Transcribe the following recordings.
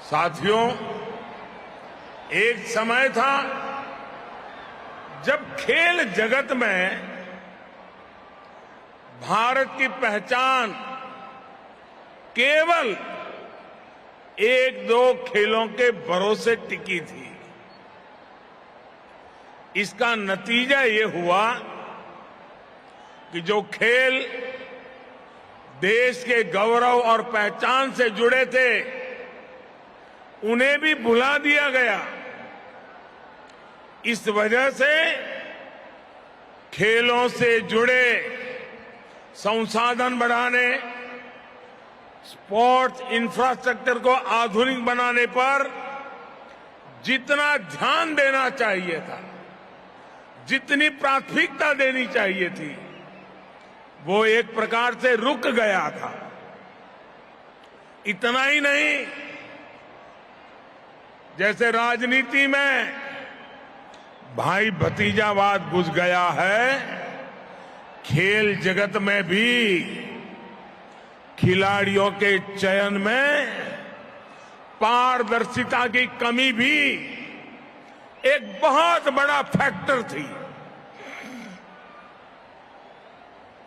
साथियों, एक समय था जब खेल जगत में भारत की पहचान केवल एक दो खेलों के भरोसे टिकी थी। इसका नतीजा ये हुआ कि जो खेल देश के गौरव और पहचान से जुड़े थे उन्हें भी भुला दिया गया। इस वजह से खेलों से जुड़े संसाधन बढ़ाने, स्पोर्ट्स इंफ्रास्ट्रक्चर को आधुनिक बनाने पर जितना ध्यान देना चाहिए था, जितनी प्राथमिकता देनी चाहिए थी, वो एक प्रकार से रुक गया था। इतना ही नहीं, जैसे राजनीति में भाई भतीजावाद घुस गया है, खेल जगत में भी खिलाड़ियों के चयन में पारदर्शिता की कमी भी एक बहुत बड़ा फैक्टर थी।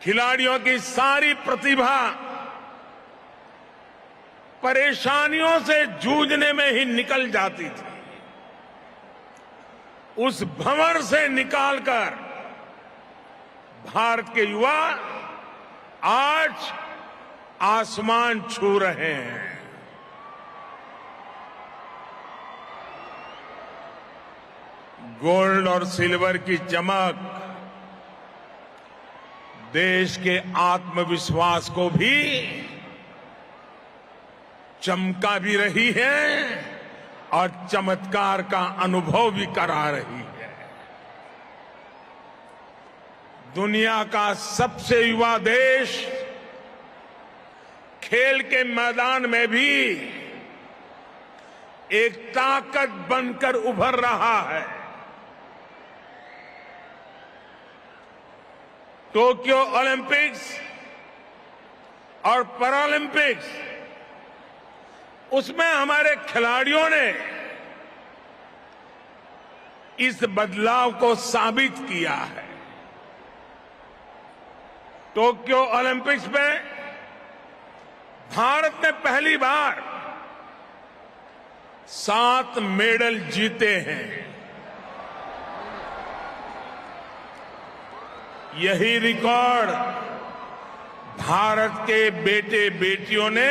खिलाड़ियों की सारी प्रतिभा परेशानियों से जूझने में ही निकल जाती थी। उस भंवर से निकालकर भारत के युवा आज आसमान छू रहे हैं। गोल्ड और सिल्वर की चमक देश के आत्मविश्वास को भी चमका भी रही है और चमत्कार का अनुभव भी करा रही है। दुनिया का सबसे युवा देश खेल के मैदान में भी एक ताकत बनकर उभर रहा है। टोक्यो ओलंपिक्स और पैरालंपिक्स, उसमें हमारे खिलाड़ियों ने इस बदलाव को साबित किया है। टोक्यो ओलंपिक्स में भारत ने पहली बार 7 मेडल जीते हैं। यही रिकॉर्ड भारत के बेटे बेटियों ने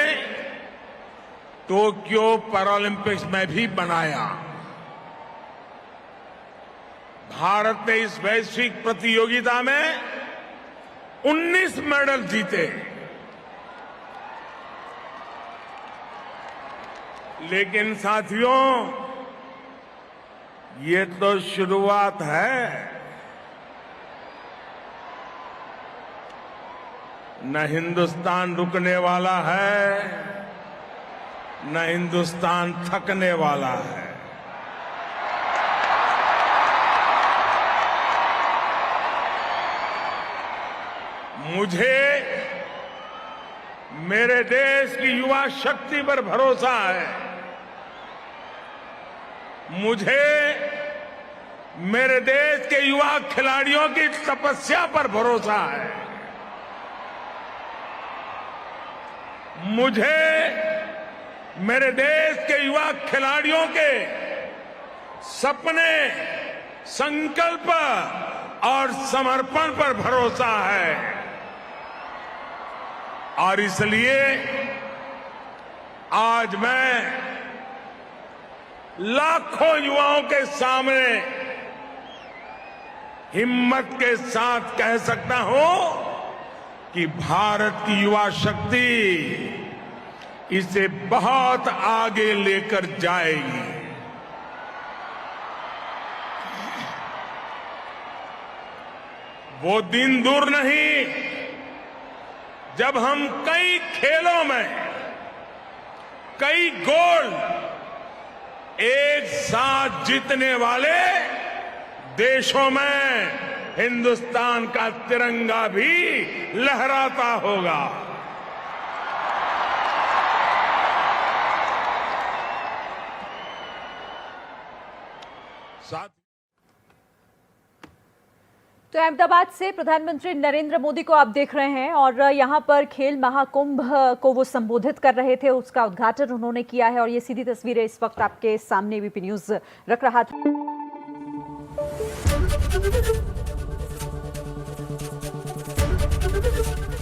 टोक्यो पैरालंपिक्स में भी बनाया। भारत ने इस वैश्विक प्रतियोगिता में 19 मेडल जीते। लेकिन साथियों, ये तो शुरुआत है। न हिंदुस्तान रुकने वाला है, न हिंदुस्तान थकने वाला है। मुझे मेरे देश की युवा शक्ति पर भरोसा है। मुझे मेरे देश के युवा खिलाड़ियों की तपस्या पर भरोसा है। मुझे मेरे देश के युवा खिलाड़ियों के सपने, संकल्प और समर्पण पर भरोसा है। और इसलिए आज मैं लाखों युवाओं के सामने हिम्मत के साथ कह सकता हूं कि भारत की युवा शक्ति इसे बहुत आगे लेकर जाएगी। वो दिन दूर नहीं जब हम कई खेलों में कई गोल्ड एक साथ जीतने वाले देशों में हिंदुस्तान का तिरंगा भी लहराता होगा। तो अहमदाबाद से प्रधानमंत्री नरेंद्र मोदी को आप देख रहे हैं और यहाँ पर खेल महाकुंभ को वो संबोधित कर रहे थे, उसका उद्घाटन उन्होंने किया है और ये सीधी तस्वीरें इस वक्त आपके सामने एबीपी न्यूज रख रहा था।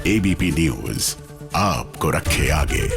एबीपी न्यूज आपको रखे आगे।